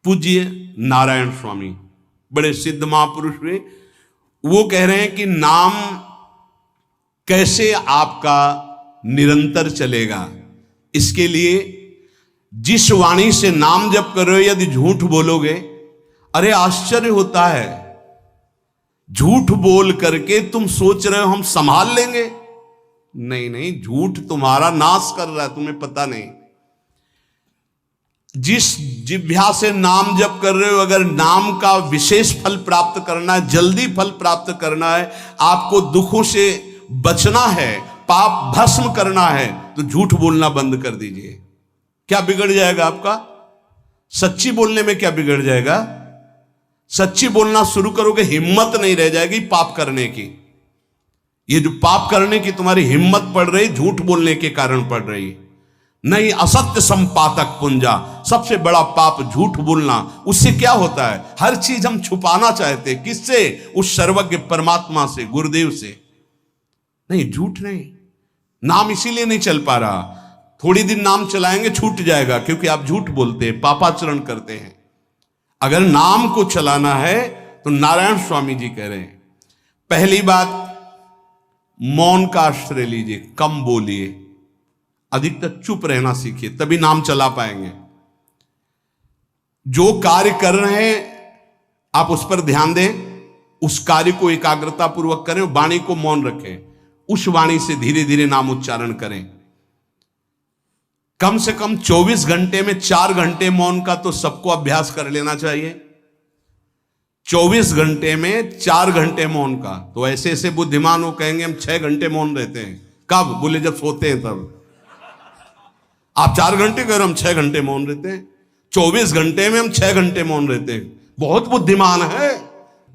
पूज्य नारायण स्वामी बड़े सिद्ध महापुरुष हुए। वो कह रहे हैं कि नाम कैसे आपका निरंतर चलेगा, इसके लिए जिस वाणी से नाम जप कर रहे हो यदि झूठ बोलोगे, अरे आश्चर्य होता है, झूठ बोल करके तुम सोच रहे हो हम संभाल लेंगे। नहीं नहीं, झूठ तुम्हारा नाश कर रहा है, तुम्हें पता नहीं। जिस जिह्वा से नाम जप कर रहे हो, अगर नाम का विशेष फल प्राप्त करना है, जल्दी फल प्राप्त करना है, आपको दुखों से बचना है, पाप भस्म करना है, तो झूठ बोलना बंद कर दीजिए। क्या बिगड़ जाएगा आपका? सच्ची बोलने में क्या बिगड़ जाएगा? सच्ची बोलना शुरू करोगे, हिम्मत नहीं रह जाएगी पाप करने की। ये जो पाप करने की तुम्हारी हिम्मत पड़ रही, झूठ बोलने के कारण पड़ रही। नहीं, असत्य संपातक पुंजा, सबसे बड़ा पाप झूठ बोलना। उससे क्या होता है? हर चीज हम छुपाना चाहते हैं। किससे? उस सर्वज्ञ परमात्मा से, गुरुदेव से। नहीं, झूठ नहीं। नाम इसीलिए नहीं चल पा रहा, थोड़ी दिन नाम चलाएंगे छूट जाएगा, क्योंकि आप झूठ बोलते हैं, पापाचरण करते हैं। अगर नाम को चलाना है तो नारायण स्वामी जी कह रहे हैं, पहली बात मौन का आश्रय लीजिए, कम बोलिए, अधिकतर चुप रहना सीखिए, तभी नाम चला पाएंगे। जो कार्य कर रहे हैं आप उस पर ध्यान दें, उस कार्य को एकाग्रता पूर्वक करें, वाणी को मौन रखें, उस वाणी से धीरे धीरे नाम उच्चारण करें। कम से कम 24 घंटे में 4 घंटे मौन का तो सबको अभ्यास कर लेना चाहिए। 24 घंटे में 4 घंटे मौन का। तो ऐसे ऐसे बुद्धिमान हो कहेंगे हम 6 घंटे मौन रहते हैं। कब? बोले जब सोते हैं तब। आप 4 घंटे कह रहे हो, हम 6 घंटे मौन रहते हैं। 24 घंटे में हम 6 घंटे मौन रहते हैं, बहुत बुद्धिमान है।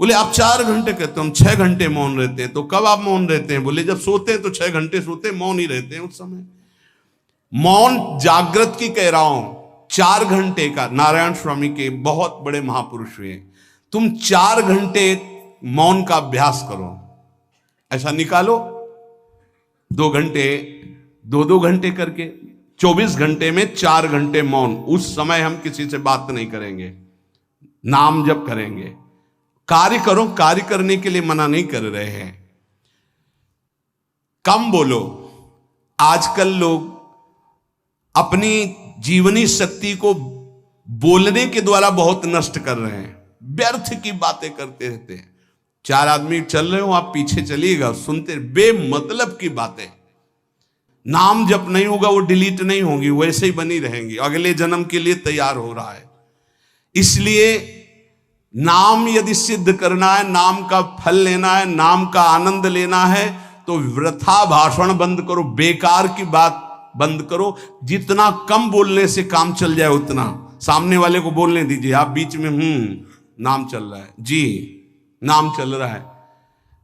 बोले आप 4 घंटे कहते हो, हम 6 घंटे मौन रहते हैं। तो कब आप मौन रहते हैं? बोले जब सोते हैं तो 6 घंटे सोते हैं, मौन ही रहते हैं उस समय। मौन जागृत की कह रहा हूं, 4 घंटे का। नारायण स्वामी के बहुत बड़े महापुरुष हुए, तुम 4 घंटे मौन का अभ्यास करो, ऐसा निकालो 2 घंटे, 2 घंटे करके 24 घंटे में 4 घंटे मौन। उस समय हम किसी से बात नहीं करेंगे, नाम जप करेंगे। कार्य करो, कार्य करने के लिए मना नहीं कर रहे हैं। कम बोलो। आजकल लोग अपनी जीवनी शक्ति को बोलने के द्वारा बहुत नष्ट कर रहे हैं, व्यर्थ की बातें करते रहते हैं। 4 आदमी चल रहे हो, आप पीछे चलिएगा, सुनते, बेमतलब की बातें। नाम जप नहीं होगा, वो डिलीट नहीं होंगी, वैसे ही बनी रहेंगी, अगले जन्म के लिए तैयार हो रहा है। इसलिए नाम यदि सिद्ध करना है, नाम का फल लेना है, नाम का आनंद लेना है, तो वृथा भाषण बंद करो, बेकार की बात बंद करो। जितना कम बोलने से काम चल जाए उतना। सामने वाले को बोलने दीजिए, आप बीच में नाम चल रहा है जी, नाम चल रहा है।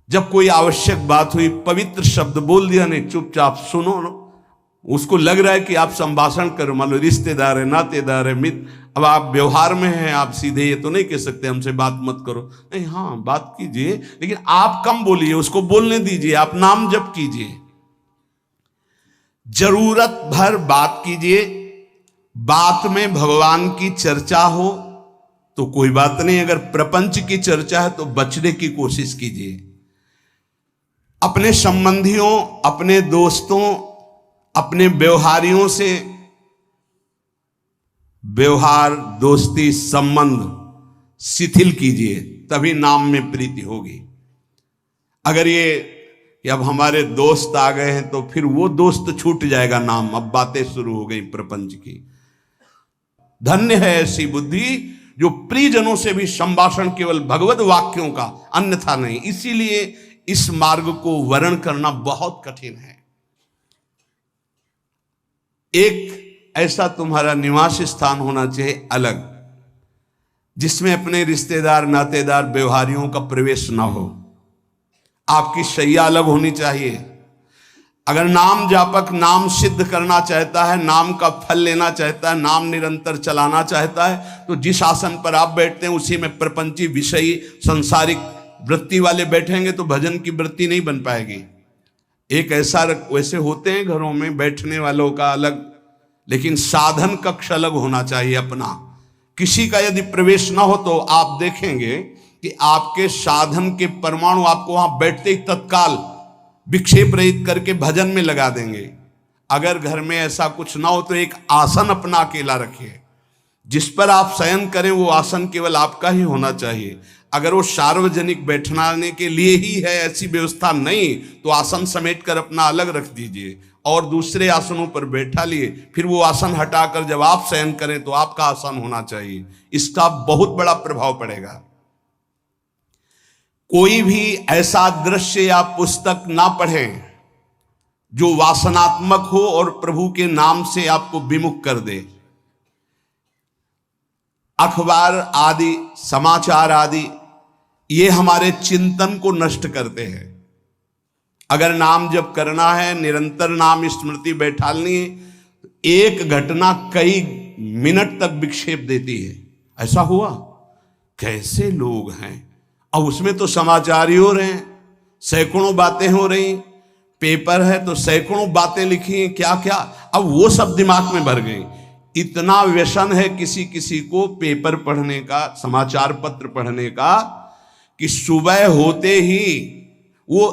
जब कोई आवश्यक बात हुई, पवित्र शब्द बोल दिया, नहीं चुपचाप सुनो। उसको लग रहा है कि आप संभाषण करो, मान लो रिश्तेदार है, नातेदार है, मित्र, अब आप व्यवहार में हैं, आप सीधे ये तो नहीं कह सकते हमसे बात मत करो, नहीं, हाँ बात कीजिए, लेकिन आप कम बोलिए, उसको बोलने दीजिए, आप नाम जप कीजिए, जरूरत भर बात कीजिए। बात में भगवान की चर्चा हो तो कोई बात नहीं, अगर प्रपंच की चर्चा है तो बचने की कोशिश कीजिए। अपने संबंधियों, अपने दोस्तों, अपने व्यवहारियों से व्यवहार, दोस्ती, संबंध शिथिल कीजिए, तभी नाम में प्रीति होगी। अगर ये कि अब हमारे दोस्त आ गए हैं तो फिर वो दोस्त छूट जाएगा नाम, अब बातें शुरू हो गई प्रपंच की। धन्य है ऐसी बुद्धि जो प्रियजनों से भी संभाषण केवल भगवत वाक्यों का, अन्यथा नहीं। इसीलिए इस मार्ग को वर्ण करना बहुत कठिन है। एक ऐसा तुम्हारा निवास स्थान होना चाहिए अलग, जिसमें अपने रिश्तेदार, नातेदार, व्यवहारियों का प्रवेश ना हो। आपकी शैया अलग होनी चाहिए। अगर नाम जापक नाम सिद्ध करना चाहता है, नाम का फल लेना चाहता है, नाम निरंतर चलाना चाहता है, तो जिस आसन पर आप बैठते हैं उसी में प्रपंची, विषयी, संसारिक वृत्ति वाले बैठेंगे तो भजन की वृत्ति नहीं बन पाएगी। एक ऐसा, वैसे होते हैं घरों में बैठने वालों का अलग, लेकिन साधन कक्ष अलग होना चाहिए अपना। किसी का यदि प्रवेश ना हो तो आप देखेंगे कि आपके साधन के परमाणु आपको वहां बैठते ही तत्काल विक्षेप रहित करके भजन में लगा देंगे। अगर घर में ऐसा कुछ ना हो तो एक आसन अपना अकेला रखिए, जिस पर आप शयन करें वो आसन केवल आपका ही होना चाहिए। अगर वो सार्वजनिक बैठने के लिए ही है, ऐसी व्यवस्था नहीं, तो आसन समेट कर अपना अलग रख दीजिए और दूसरे आसनों पर बैठा लिए। फिर वो आसन हटाकर जब आप शयन करें तो आपका आसन होना चाहिए। इसका बहुत बड़ा प्रभाव पड़ेगा। कोई भी ऐसा दृश्य या पुस्तक ना पढ़ें जो वासनात्मक हो और प्रभु के नाम से आपको विमुख कर दे। अखबार आदि, समाचार आदि, ये हमारे चिंतन को नष्ट करते हैं। अगर नाम जप करना है, निरंतर नाम स्मृति बैठालनी है, एक घटना कई मिनट तक विक्षेप देती है। ऐसा हुआ, कैसे लोग हैं। अब उसमें तो समाचार ही हो रहे हैं, सैकड़ों बातें हो रही, पेपर है तो सैकड़ों बातें लिखी हैं, क्या क्या। अब वो सब दिमाग में भर गई। इतना व्यसन है किसी किसी को पेपर पढ़ने का, समाचार पत्र पढ़ने का, कि सुबह होते ही वो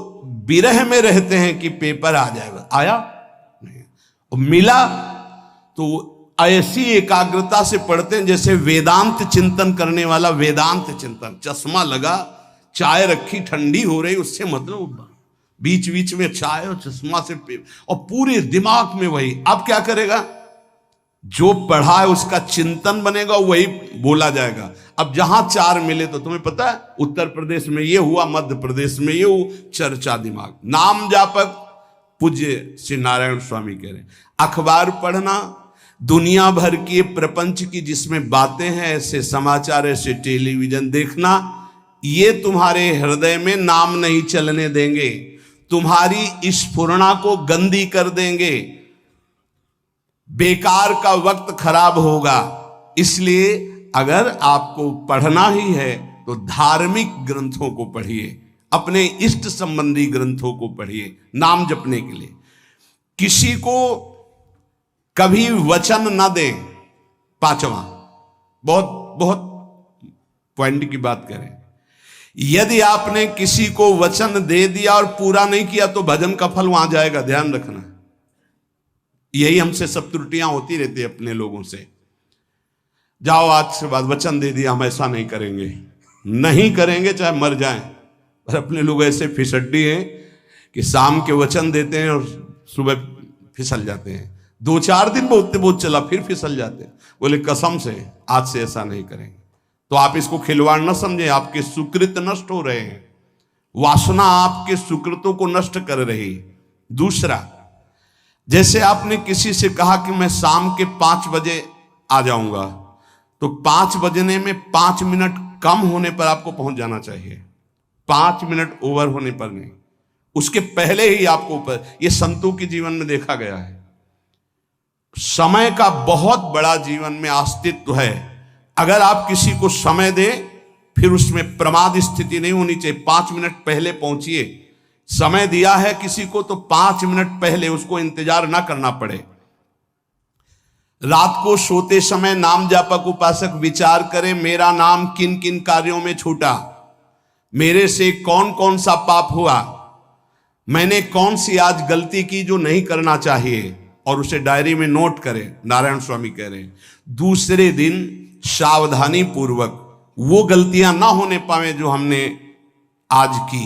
विरह में रहते हैं कि पेपर आ जाएगा। आया नहीं, मिला तो ऐसी एकाग्रता से पढ़ते हैं जैसे वेदांत चिंतन करने वाला वेदांत चिंतन। चश्मा लगा, चाय रखी, ठंडी हो रही, उससे मतलब बीच बीच में चाय और चश्मा से और पूरे दिमाग में वही। अब क्या करेगा, जो पढ़ा है उसका चिंतन बनेगा, वही बोला जाएगा। अब जहां चार मिले तो तुम्हें पता है, उत्तर प्रदेश में ये हुआ, मध्य प्रदेश में ये हुआ, चर्चा दिमाग। नाम जापक पूज्य श्री नारायण स्वामी कह रहे हैं, अखबार पढ़ना, दुनिया भर के प्रपंच की जिसमें बातें हैं, ऐसे समाचार, ऐसे टेलीविजन देखना, ये तुम्हारे हृदय में नाम नहीं चलने देंगे, तुम्हारी स्फुरणा को गंदी कर देंगे, बेकार का वक्त खराब होगा। इसलिए अगर आपको पढ़ना ही है तो धार्मिक ग्रंथों को पढ़िए, अपने इष्ट संबंधी ग्रंथों को पढ़िए नाम जपने के लिए। किसी को कभी वचन न दें। पांचवा, बहुत बहुत पॉइंट की बात करें, यदि आपने किसी को वचन दे दिया और पूरा नहीं किया तो भजन का फल वहां जाएगा, ध्यान रखना। यही हमसे सब त्रुटियां होती रहती है अपने लोगों से। जाओ आज से बाद वचन दे दिया, हम ऐसा नहीं करेंगे, नहीं करेंगे चाहे मर जाएं। पर अपने लोग ऐसे फिसड्डी हैं कि शाम के वचन देते हैं और सुबह फिसल जाते हैं। 2-4 दिन बहुत बहुत चला, फिर फिसल जाते हैं। बोले कसम से आज से ऐसा नहीं करेंगे। तो आप इसको खिलवाड़ न समझें, आपके सुकृत नष्ट हो रहे हैं, वासना आपके सुकृतों को नष्ट कर रही। दूसरा, जैसे आपने किसी से कहा कि मैं शाम के 5 बजे आ जाऊंगा, तो 5 बजने में 5 मिनट कम होने पर आपको पहुंच जाना चाहिए, 5 मिनट ओवर होने पर नहीं, उसके पहले ही आपको ऊपर। यह संतों के जीवन में देखा गया है। समय का बहुत बड़ा जीवन में अस्तित्व है। अगर आप किसी को समय दें, फिर उसमें प्रमाद स्थिति नहीं होनी चाहिए। 5 मिनट पहले पहुंचिए। समय दिया है किसी को तो 5 मिनट पहले उसको इंतजार ना करना पड़े। रात को सोते समय नाम जापक उपासक विचार करें, मेरा नाम किन किन कार्यों में छूटा, मेरे से कौन कौन सा पाप हुआ, मैंने कौन सी आज गलती की जो नहीं करना चाहिए, और उसे डायरी में नोट करें। नारायण स्वामी कह रहे हैं दूसरे दिन सावधानी पूर्वक वो गलतियां ना होने पावे जो हमने आज की।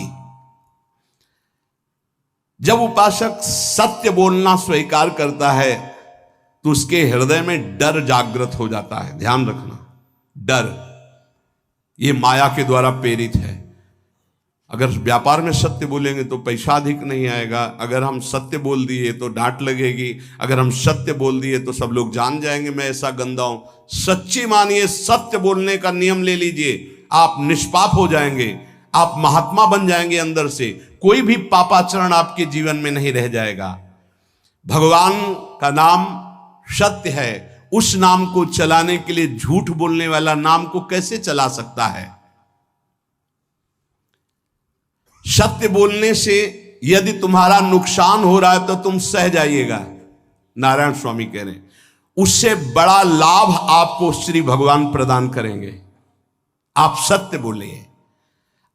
जब उपासक सत्य बोलना स्वीकार करता है तो उसके हृदय में डर जागृत हो जाता है। ध्यान रखना, डर ये माया के द्वारा प्रेरित है। अगर व्यापार में सत्य बोलेंगे तो पैसा अधिक नहीं आएगा, अगर हम सत्य बोल दिए तो डांट लगेगी, अगर हम सत्य बोल दिए तो सब लोग जान जाएंगे मैं ऐसा गंदा हूं। सच्ची मानिए, सत्य बोलने का नियम ले लीजिए, आप निष्पाप हो जाएंगे, आप महात्मा बन जाएंगे अंदर से। कोई भी पापाचरण आपके जीवन में नहीं रह जाएगा। भगवान का नाम सत्य है, उस नाम को चलाने के लिए झूठ बोलने वाला नाम को कैसे चला सकता है। सत्य बोलने से यदि तुम्हारा नुकसान हो रहा है तो तुम सह जाइएगा। नारायण स्वामी कह रहे हैं उससे बड़ा लाभ आपको श्री भगवान प्रदान करेंगे। आप सत्य बोलिए।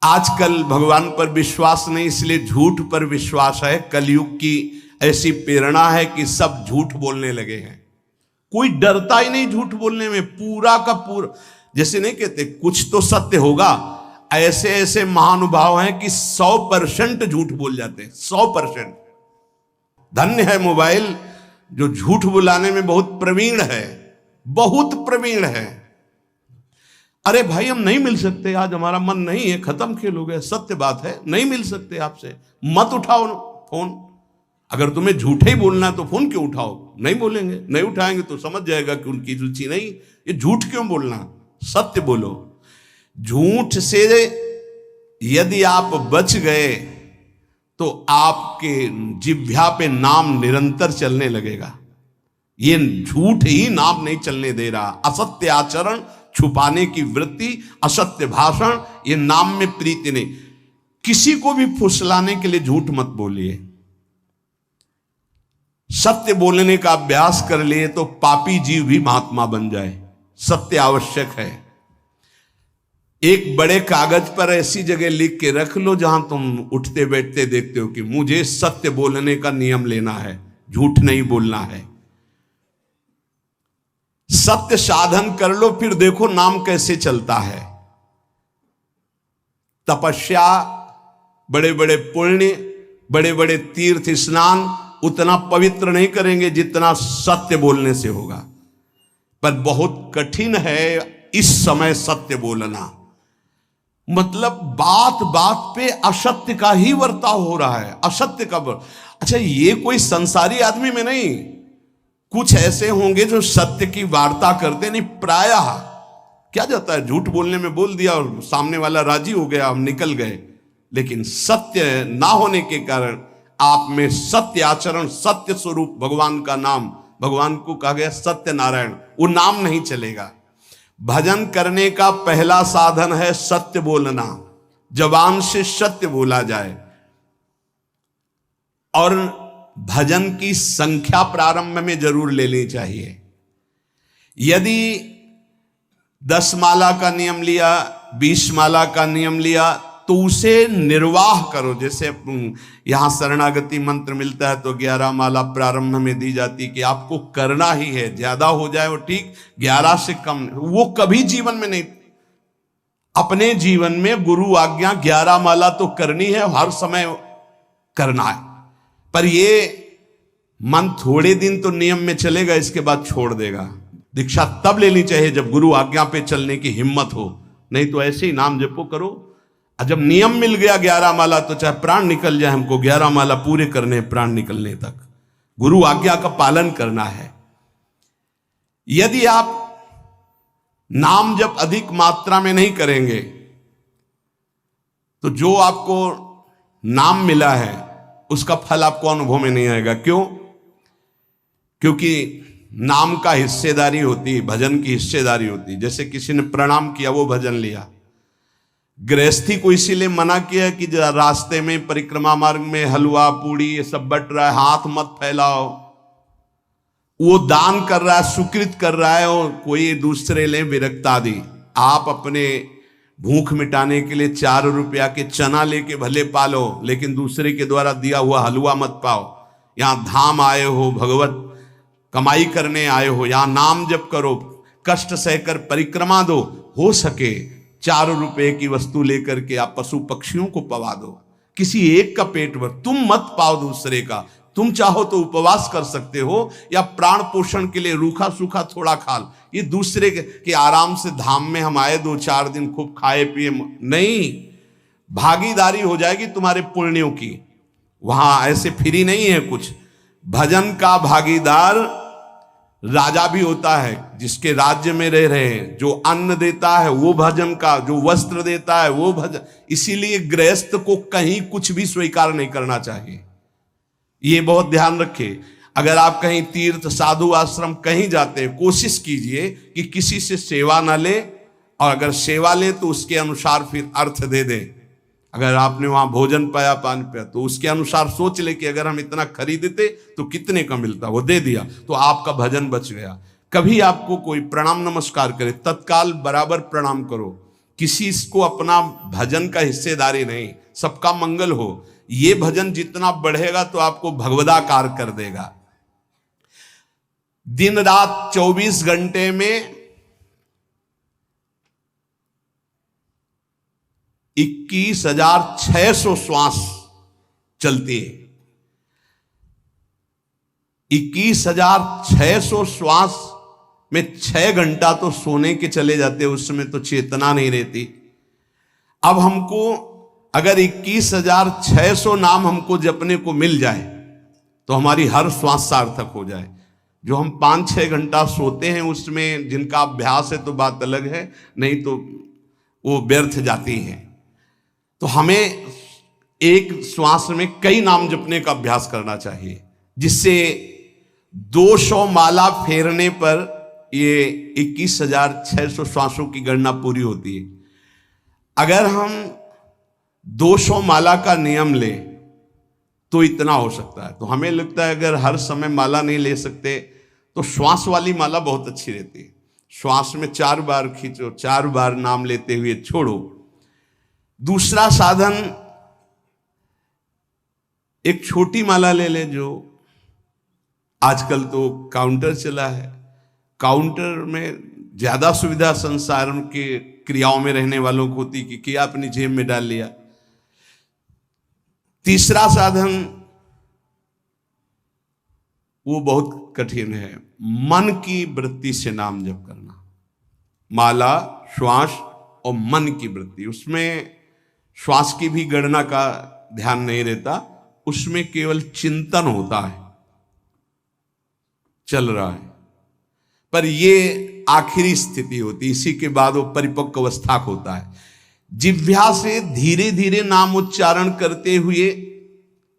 आजकल भगवान पर विश्वास नहीं, इसलिए झूठ पर विश्वास है। कलयुग की ऐसी प्रेरणा है कि सब झूठ बोलने लगे हैं। कोई डरता ही नहीं झूठ बोलने में, पूरा का पूरा। जैसे नहीं कहते कुछ तो सत्य होगा, ऐसे ऐसे महानुभाव हैं कि 100% झूठ बोल जाते हैं। 100%। धन्य है मोबाइल जो झूठ बुलाने में बहुत प्रवीण है, बहुत प्रवीण है। अरे भाई हम नहीं मिल सकते, आज हमारा मन नहीं है, खत्म खेल हो गया, सत्य बात है, नहीं मिल सकते आपसे, मत उठाओ फोन। अगर तुम्हें झूठे ही बोलना है तो फोन क्यों उठाओ? नहीं बोलेंगे, नहीं उठाएंगे तो समझ जाएगा कि उनकी रुचि नहीं। ये झूठ क्यों बोलना, सत्य बोलो। झूठ से यदि आप बच गए तो आपके जिह्वा पे नाम निरंतर चलने लगेगा। ये झूठ ही नाम नहीं चलने दे रहा। असत्य आचरण, छुपाने की वृत्ति, असत्य भाषण, ये नाम में प्रीति नहीं। किसी को भी फुसलाने के लिए झूठ मत बोलिए। सत्य बोलने का अभ्यास कर लिए तो पापी जीव भी महात्मा बन जाए। सत्य आवश्यक है। एक बड़े कागज पर ऐसी जगह लिख के रख लो जहां तुम उठते बैठते देखते हो कि मुझे सत्य बोलने का नियम लेना है, झूठ नहीं बोलना है। सत्य साधन कर लो, फिर देखो नाम कैसे चलता है। तपस्या, बड़े बड़े पुण्य, बड़े बड़े तीर्थ स्नान उतना पवित्र नहीं करेंगे जितना सत्य बोलने से होगा। पर बहुत कठिन है इस समय सत्य बोलना। मतलब बात बात पे असत्य का ही वर्ताव हो रहा है, असत्य का अच्छा, ये कोई संसारी आदमी में नहीं, कुछ ऐसे होंगे जो सत्य की वार्ता करते नहीं। प्रायः क्या जाता है, झूठ बोलने में बोल दिया और सामने वाला राजी हो गया, हम निकल गए। लेकिन सत्य ना होने के कारण आप में सत्य आचरण, सत्य स्वरूप भगवान का नाम, भगवान को कहा गया सत्य नारायण, वो नाम नहीं चलेगा। भजन करने का पहला साधन है सत्य बोलना। जबान से सत्य बोला जाए। और भजन की संख्या प्रारंभ में जरूर लेनी चाहिए। यदि 10 माला का नियम लिया, 20 माला का नियम लिया, तो उसे निर्वाह करो। जैसे यहां शरणागति मंत्र मिलता है तो 11 माला प्रारंभ में दी जाती कि आपको करना ही है, ज्यादा हो जाए वो ठीक, 11 से कम वो कभी जीवन में नहीं। अपने जीवन में गुरु आज्ञा 11 माला तो करनी है, हर समय करना है। पर ये मन थोड़े दिन तो नियम में चलेगा, इसके बाद छोड़ देगा। दीक्षा तब लेनी चाहिए जब गुरु आज्ञा पे चलने की हिम्मत हो, नहीं तो ऐसे ही नाम जपो करो। जब नियम मिल गया 11 माला तो चाहे प्राण निकल जाए, हमको 11 माला पूरे करने, प्राण निकलने तक गुरु आज्ञा का पालन करना है। यदि आप नाम जब अधिक मात्रा में नहीं करेंगे तो जो आपको नाम मिला है उसका फल आपको अनुभव में नहीं आएगा। क्यों? क्योंकि नाम का हिस्सेदारी होती है, भजन की हिस्सेदारी होती है। जैसे किसी ने प्रणाम किया, वो भजन लिया। गृहस्थी को इसीलिए मना किया कि रास्ते में परिक्रमा मार्ग में हलवा पूड़ी ये सब बट रहा है, हाथ मत फैलाओ। वो दान कर रहा है, सुकृत कर रहा है, और कोई दूसरे ले विरक्त आदि। आप अपने भूख मिटाने के लिए 4 रुपया के चना लेके भले पालो, लेकिन दूसरे के द्वारा दिया हुआ हलवा मत पाओ। यहां धाम आए हो, भगवत कमाई करने आए हो, यहां नाम जप करो, कष्ट सहकर परिक्रमा दो। हो सके 4 रुपए की वस्तु लेकर के आप पशु पक्षियों को पवा दो, किसी एक का पेट भर, तुम मत पाओ दूसरे का। तुम चाहो तो उपवास कर सकते हो, या प्राण पोषण के लिए रूखा सूखा थोड़ा खा लो। ये दूसरे के आराम से धाम में हम आए 2-4 दिन खूब खाए पिए नहीं, भागीदारी हो जाएगी तुम्हारे पुण्यों की। वहां ऐसे फ्री नहीं है कुछ। भजन का भागीदार राजा भी होता है, जिसके राज्य में रह रहे हैं। जो अन्न देता है वो भजन का, जो वस्त्र देता है वो भजन। इसीलिए गृहस्थ को कहीं कुछ भी स्वीकार नहीं करना चाहिए। ये बहुत ध्यान रखिए। अगर आप कहीं तीर्थ साधु आश्रम कहीं जाते हैं, कोशिश कीजिए कि किसी से सेवा ना ले, और अगर सेवा ले तो उसके अनुसार फिर अर्थ दे दे। अगर आपने वहां भोजन पाया, पान पाया, तो उसके अनुसार सोच ले कि अगर हम इतना खरीदते तो कितने का मिलता, वो दे दिया तो आपका भजन बच गया। कभी आपको कोई प्रणाम नमस्कार करे, तत्काल बराबर प्रणाम करो। किसी को अपना भजन का हिस्सेदारी नहीं, सबका मंगल हो। ये भजन जितना बढ़ेगा तो आपको भगवदाकार कर देगा। दिन रात 24 घंटे में 21,600 श्वास चलती है। 21,600 श्वास में 6 घंटा तो सोने के चले जाते, उस समय तो चेतना नहीं रहती। अब हमको अगर 21,600 नाम हमको जपने को मिल जाए तो हमारी हर श्वास सार्थक हो जाए। जो हम 5-6 घंटा सोते हैं उसमें जिनका अभ्यास है तो बात अलग है, नहीं तो वो व्यर्थ जाती है। तो हमें एक श्वास में कई नाम जपने का अभ्यास करना चाहिए, जिससे 200 माला फेरने पर ये 21,600 श्वासों की गणना पूरी होती है। अगर हम 200 माला का नियम ले तो इतना हो सकता है। तो हमें लगता है अगर हर समय माला नहीं ले सकते तो श्वास वाली माला बहुत अच्छी रहती है। श्वास में 4 बार खींचो, 4 बार नाम लेते हुए छोड़ो। दूसरा साधन, एक छोटी माला ले ले, जो आजकल तो काउंटर चला है। काउंटर में ज्यादा सुविधा संसार के क्रियाओं में रहने वालों को होती कि क्या अपनी जेब में डाल लिया। तीसरा साधन वो बहुत कठिन है, मन की वृत्ति से नाम जप करना। माला, श्वास और मन की वृत्ति, उसमें श्वास की भी गणना का ध्यान नहीं रहता, उसमें केवल चिंतन होता है, चल रहा है। पर ये आखिरी स्थिति होती, इसी के बाद वो परिपक्व अवस्था होता है। जिह्वा से धीरे धीरे नाम उच्चारण करते हुए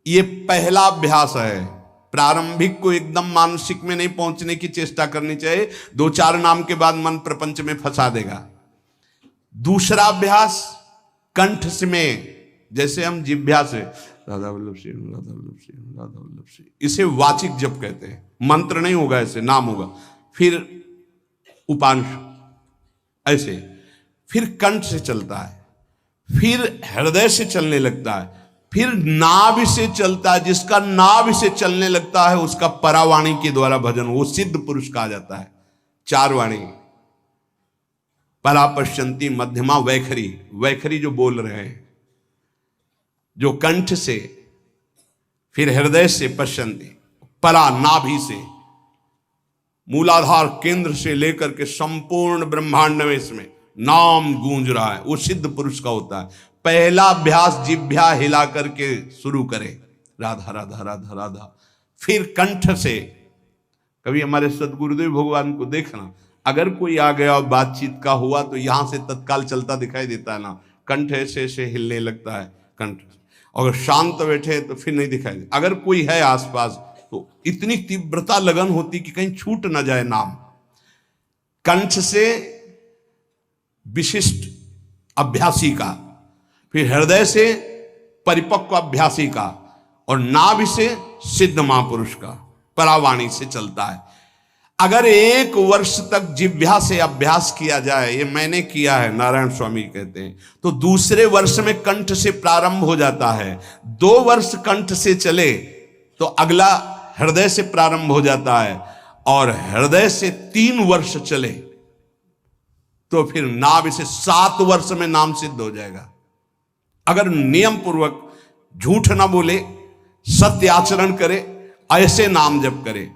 ये पहला अभ्यास है। प्रारंभिक को एकदम मानसिक में नहीं पहुंचने की चेष्टा करनी चाहिए, 2-4 नाम के बाद मन प्रपंच में फंसा देगा। दूसरा अभ्यास कंठ से में, जैसे हम जिह्वा से राधा वल्लभ श्री राधा वल्लभ श्री राधा वल्लभ श्री, इसे वाचिक जप कहते हैं। मंत्र नहीं होगा, ऐसे नाम होगा। फिर उपांश ऐसे, फिर कंठ से चलता है, फिर हृदय से चलने लगता है, फिर नाभि से चलता है। जिसका नाभि से चलने लगता है उसका परावाणी के द्वारा भजन, वो सिद्ध पुरुष कहा जाता है। 4 वाणी, परा, पश्यंती, मध्यमा, वैखरी। वैखरी जो बोल रहे हैं, जो कंठ से, फिर हृदय से पश्यंती, परा नाभि से, मूलाधार केंद्र से लेकर के संपूर्ण ब्रह्मांड में इसमें नाम गूंज रहा है, वो सिद्ध पुरुष का होता है। पहला अभ्यास जिह्वा हिला करके शुरू करें, राधा राधा राधा राधा। फिर कंठ से, कभी हमारे सदगुरुदेव भगवान को देखना, अगर कोई आ गया और बातचीत का हुआ तो यहां से तत्काल चलता दिखाई देता है ना, कंठ ऐसे ऐसे हिलने लगता है कंठ। अगर शांत बैठे तो फिर नहीं दिखाई दे। अगर कोई है आसपास तो इतनी तीव्रता लगन होती कि कहीं छूट ना जाए नाम। कंठ से विशिष्ट अभ्यासी का, फिर हृदय से परिपक्व अभ्यासी का, और नाभि से सिद्ध महापुरुष का, परावाणी से चलता है। अगर 1 वर्ष तक जिह्वा से अभ्यास किया जाए, ये मैंने किया है, नारायण स्वामी कहते हैं, तो दूसरे वर्ष में कंठ से प्रारंभ हो जाता है। 2 वर्ष कंठ से चले तो अगला हृदय से प्रारंभ हो जाता है, और हृदय से 3 वर्ष चले तो फिर नाभि से 7 वर्ष में नाम सिद्ध हो जाएगा। अगर नियम पूर्वक झूठ ना बोले, सत्य आचरण करे, ऐसे नाम जप करे।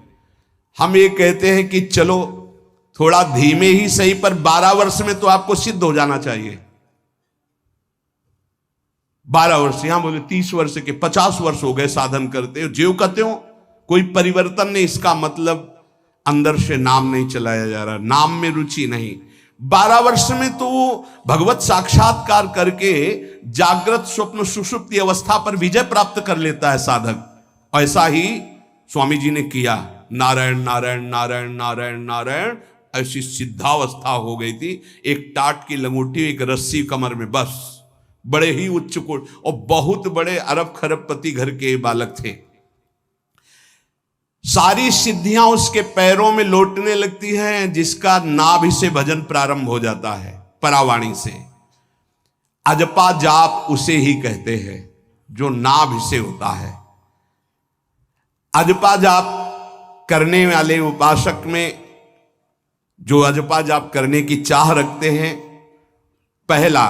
हम ये कहते हैं कि चलो थोड़ा धीमे ही सही, पर 12 वर्ष में तो आपको सिद्ध हो जाना चाहिए। 12 वर्ष, यहां बोले 30 वर्ष के 50 वर्ष हो गए साधन करते हो, ज्यों कहते हो कोई परिवर्तन नहीं। इसका मतलब अंदर से नाम नहीं चलाया जा रहा, नाम में रुचि नहीं। 12 वर्ष में तो भगवत साक्षात्कार करके जागृत स्वप्न सुषुप्ति अवस्था पर विजय प्राप्त कर लेता है साधक। ऐसा ही स्वामी जी ने किया। नारायण नारायण नारायण नारायण नारायण, ऐसी सिद्धावस्था हो गई थी। एक टाट की लंगोटी, एक रस्सी कमर में, बस। बड़े ही उच्च कोट और बहुत बड़े अरब खरबपति घर के बालक थे। सारी सिद्धियां उसके पैरों में लौटने लगती हैं, जिसका नाभि से भजन प्रारंभ हो जाता है, परावाणी से। अजपा जाप उसे ही कहते हैं जो नाभि से होता है। अजपा जाप करने वाले उपासक में जो अजपा जाप करने की चाह रखते हैं, पहला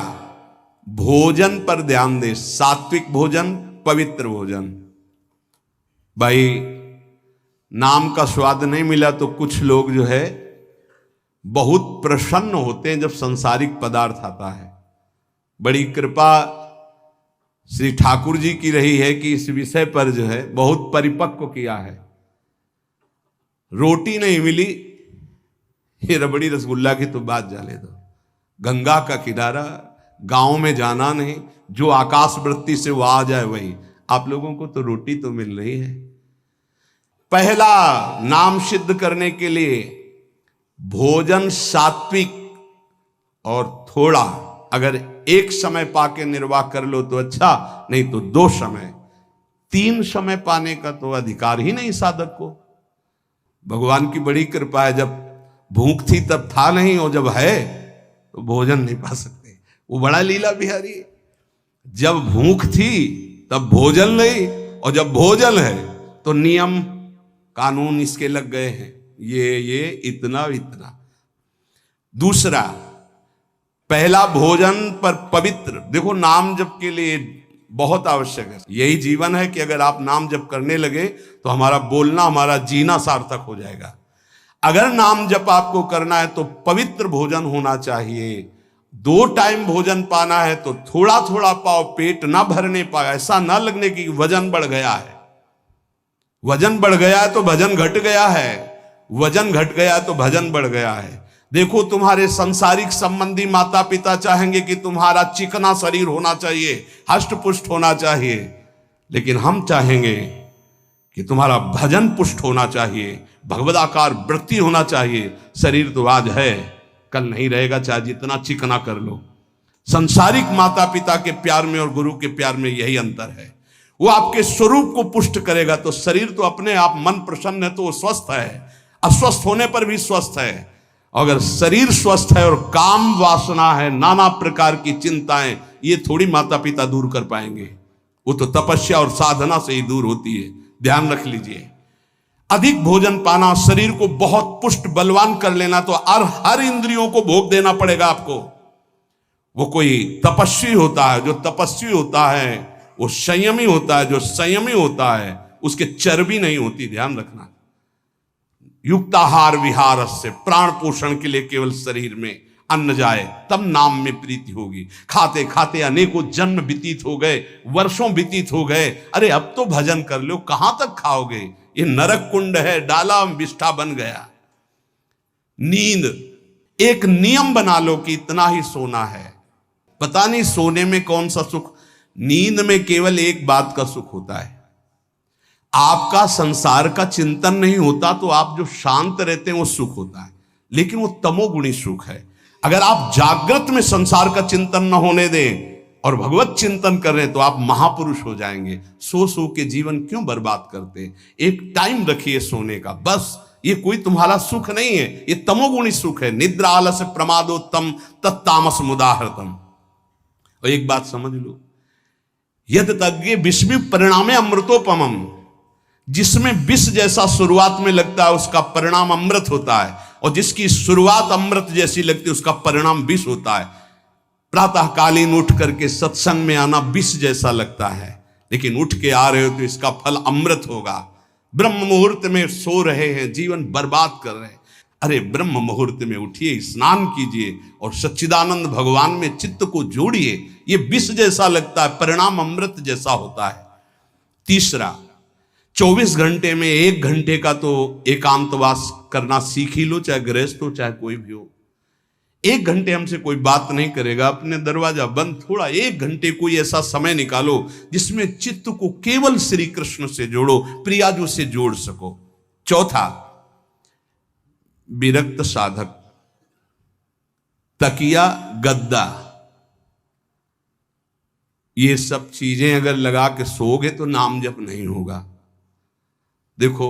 भोजन पर ध्यान दे, सात्विक भोजन, पवित्र भोजन। भाई नाम का स्वाद नहीं मिला तो कुछ लोग जो है बहुत प्रसन्न होते हैं जब सांसारिक पदार्थ आता है। बड़ी कृपा श्री ठाकुर जी की रही है कि इस विषय पर जो है बहुत परिपक्व किया है। रोटी नहीं मिली, ये रबड़ी रसगुल्ला की तो बात जाने दो। गंगा का किनारा, गांव में जाना नहीं, जो आकाश वृत्ति से वो आ जाए वही। आप लोगों को तो रोटी तो मिल रही है। पहला नाम सिद्ध करने के लिए भोजन सात्विक और थोड़ा, अगर एक समय पाके निर्वाह कर लो तो अच्छा, नहीं तो 2 समय, 3 समय पाने का तो अधिकार ही नहीं साधक को। भगवान की बड़ी कृपा है, जब भूख थी तब था नहीं, और जब है तो भोजन नहीं पा सकते। वो बड़ा लीला बिहारी है। जब भूख थी तब भोजन नहीं, और जब भोजन है तो नियम कानून इसके लग गए हैं, ये इतना इतना। दूसरा, पहला भोजन पर पवित्र। देखो नाम जप के लिए बहुत आवश्यक है। यही जीवन है कि अगर आप नाम जप करने लगे तो हमारा बोलना, हमारा जीना सार्थक हो जाएगा। अगर नाम जप आपको करना है तो पवित्र भोजन होना चाहिए। 2 टाइम भोजन पाना है तो थोड़ा थोड़ा पाओ, पेट ना भरने पाए, ऐसा ना लगने की वजन बढ़ गया है। वजन बढ़ गया है तो भजन घट गया है, वजन घट गया है तो भजन बढ़ गया है। देखो तुम्हारे संसारिक संबंधी माता पिता चाहेंगे कि तुम्हारा चिकना शरीर होना चाहिए, हष्ट पुष्ट होना चाहिए, लेकिन हम चाहेंगे कि तुम्हारा भजन पुष्ट होना चाहिए, भगवदाकार वृत्ति होना चाहिए। शरीर तो आज है, कल नहीं रहेगा, चाहे जितना चिकना कर लो। संसारिक माता पिता के प्यार में और गुरु के प्यार में यही अंतर है। वो आपके स्वरूप को पुष्ट करेगा तो शरीर तो अपने आप, मन प्रसन्न है तो वो स्वस्थ है, अस्वस्थ होने पर भी स्वस्थ है। अगर शरीर स्वस्थ है और काम वासना है, नाना प्रकार की चिंताएं, ये थोड़ी माता पिता दूर कर पाएंगे। वो तो तपस्या और साधना से ही दूर होती है, ध्यान रख लीजिए। अधिक भोजन पाना, शरीर को बहुत पुष्ट बलवान कर लेना, तो हर इंद्रियों को भोग देना पड़ेगा आपको। वो कोई तपस्वी होता है, जो तपस्वी होता है वो संयमी होता है, जो संयमी होता है उसके चर्बी नहीं होती, ध्यान रखना। युक्ताहार विहार से, प्राण पोषण के लिए केवल शरीर में अन्न जाए तब नाम में प्रीति होगी। खाते खाते अनेकों जन्म व्यतीत हो गए, वर्षों व्यतीत हो गए, अरे अब तो भजन कर लो, कहां तक खाओगे? ये नरक कुंड है, डाला विष्ठा बन गया। नींद, एक नियम बना लो कि इतना ही सोना है। पता नहीं सोने में कौन सा सुख, नींद में केवल एक बात का सुख होता है, आपका संसार का चिंतन नहीं होता, तो आप जो शांत रहते हैं वो सुख होता है, लेकिन वो तमोगुणी सुख है। अगर आप जागृत में संसार का चिंतन न होने दें और भगवत चिंतन कर रहे हैं तो आप महापुरुष हो जाएंगे। सो सो के जीवन क्यों बर्बाद करते? एक टाइम रखिए सोने का, बस। ये कोई तुम्हारा सुख नहीं है, ये तमोगुणी सुख है। निद्रा आलस्य प्रमादोत्तम तत्तामस मुदाहृतम। और एक बात समझ लो, यद तज्ञे विषमी परिणामे अमृतोपमम, जिसमें विष जैसा शुरुआत में लगता है उसका परिणाम अमृत होता है, और जिसकी शुरुआत अमृत जैसी लगती है उसका परिणाम विष होता है। प्रातःकालीन उठ करके सत्संग में आना विष जैसा लगता है, लेकिन उठ के आ रहे हो तो इसका फल अमृत होगा। ब्रह्म मुहूर्त में सो रहे हैं, जीवन बर्बाद कर रहे हैं, अरे ब्रह्म मुहूर्त में उठिए, स्नान कीजिए और सच्चिदानंद भगवान में चित्त को जोड़िए। ये विष जैसा लगता है, परिणाम अमृत जैसा होता है। तीसरा, 24 घंटे में 1 घंटे का तो एकांतवास करना सीख ही लो, चाहे गृहस्थ हो चाहे कोई भी हो। 1 घंटे हमसे कोई बात नहीं करेगा, अपने दरवाजा बंद, थोड़ा 1 घंटे कोई ऐसा समय निकालो जिसमें चित्त को केवल श्री कृष्ण से जोड़ो, प्रियाजू से जोड़ सको। चौथा, विरक्त साधक, तकिया गद्दा, ये सब चीजें अगर लगा के सोओगे तो नाम जप नहीं होगा। देखो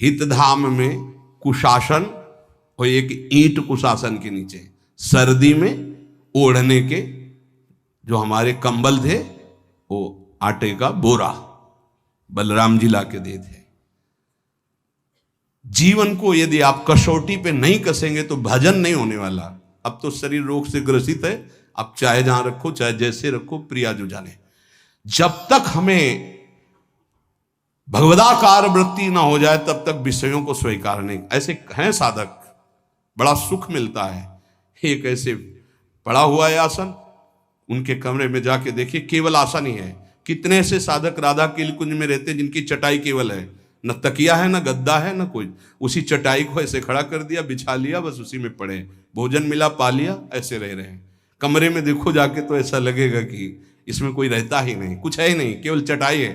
हितधाम में कुशासन और एक ईंट कुशासन के नीचे, सर्दी में ओढ़ने के जो हमारे कंबल थे वो आटे का बोरा बलराम जी ला के दे थे। जीवन को यदि आप कसौटी पे नहीं कसेंगे तो भजन नहीं होने वाला। अब तो शरीर रोग से ग्रसित है, आप चाहे जहां रखो चाहे जैसे रखो, प्रिया जो जाने। जब तक हमें भगवदाकार वृत्ति ना हो जाए तब तक विषयों को स्वीकार नहीं। ऐसे हैं साधक, बड़ा सुख मिलता है। एक ऐसे पड़ा हुआ है आसन, उनके कमरे में जाके देखिए, केवल आसन ही है। कितने ऐसे साधक राधा के कुंज में रहते जिनकी चटाई केवल है, न तकिया है न गद्दा है न कोई, उसी चटाई को ऐसे खड़ा कर दिया, बिछा लिया, बस उसी में पड़े, भोजन मिला पा लिया, ऐसे रह रहे हैं। कमरे में देखो जाके तो ऐसा लगेगा कि इसमें कोई रहता ही नहीं, कुछ है ही नहीं, केवल चटाई है।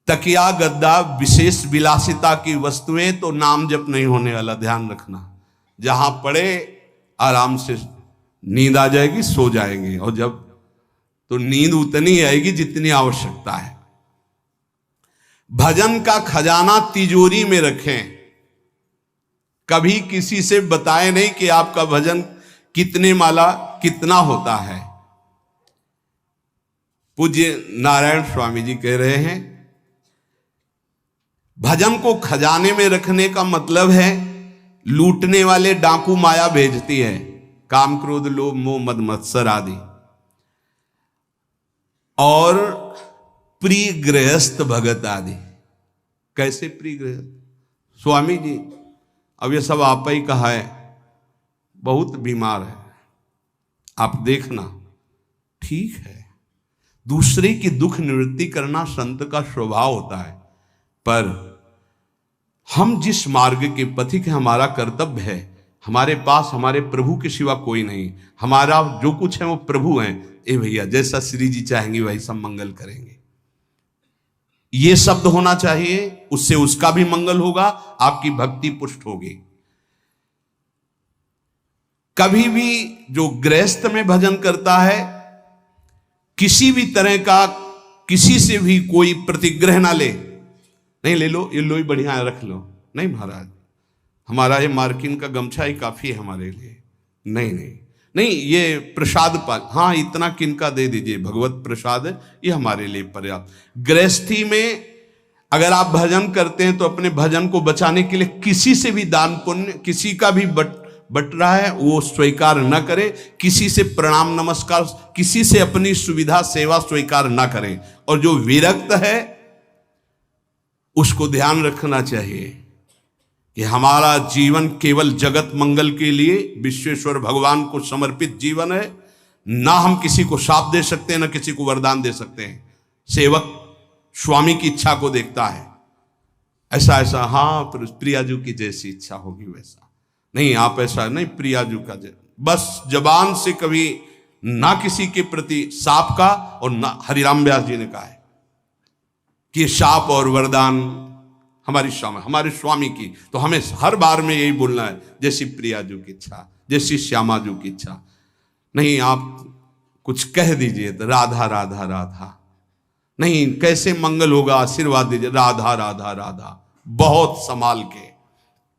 तकिया गद्दा विशेष विलासिता की वस्तुएं तो नाम जप नहीं होने वाला, ध्यान रखना। जहां पड़े आराम से नींद आ जाएगी, सो जाएंगे, और जब तो नींद उतनी आएगी जितनी आवश्यकता है। भजन का खजाना तिजोरी में रखें, कभी किसी से बताएं नहीं कि आपका भजन कितने माला कितना होता है। पूज्य नारायण स्वामी जी कह रहे हैं, भजन को खजाने में रखने का मतलब है लूटने वाले डाकू माया भेजती है, काम क्रोध लोभ मोह मद मत्सर आदि, और प्रिय गृहस्थ भगत आदि। कैसे प्रिय गृहस्थ? स्वामी जी अब ये सब आप ही कहा है, बहुत बीमार है, आप देखना। ठीक है, दूसरे की दुख निवृत्ति करना संत का स्वभाव होता है, पर हम जिस मार्ग के पथिक है, हमारा कर्तव्य है। हमारे पास हमारे प्रभु के सिवा कोई नहीं, हमारा जो कुछ है वो प्रभु हैं। ए भैया, जैसा श्री जी चाहेंगे वही सब मंगल करेंगे, ये शब्द होना चाहिए, उससे उसका भी मंगल होगा, आपकी भक्ति पुष्ट होगी। कभी भी जो गृहस्थ में भजन करता है, किसी भी तरह का किसी से भी कोई प्रतिग्रह ना ले, नहीं ले लो, ये लो ही बढ़िया है, रख लो, नहीं महाराज हमारा ये मार्किन का गमछा ही काफी है हमारे लिए, नहीं नहीं नहीं, ये प्रसाद पाल, हाँ इतना किनका दे दीजिए, भगवत प्रसाद है, ये हमारे लिए पर्याप्त। गृहस्थी में अगर आप भजन करते हैं तो अपने भजन को बचाने के लिए किसी से भी दान पुण्य, किसी का भी बट रहा है वो स्वीकार न करें, किसी से प्रणाम नमस्कार, किसी से अपनी सुविधा सेवा स्वीकार न करें। और जो विरक्त है उसको ध्यान रखना चाहिए कि हमारा जीवन केवल जगत मंगल के लिए विश्वेश्वर भगवान को समर्पित जीवन है। ना हम किसी को शाप दे सकते हैं, ना किसी को वरदान दे सकते हैं। सेवक स्वामी की इच्छा को देखता है, ऐसा ऐसा, हाँ प्रियाजू की जैसी इच्छा होगी वैसा नहीं, आप ऐसा नहीं, प्रियाजू का बस जबान से कभी ना किसी के प्रति शाप का, और ना हरिराम व्यास जी ने कहा है कि शाप और वरदान हमारी हमारे स्वामी की, तो हमें हर बार में यही बोलना है, जैसी प्रियाजू की इच्छा, जैसी श्यामाजू की इच्छा। नहीं आप कुछ कह दीजिए तो राधा राधा राधा, नहीं कैसे मंगल होगा, आशीर्वाद दीजिए राधा राधा राधा, बहुत संभाल के।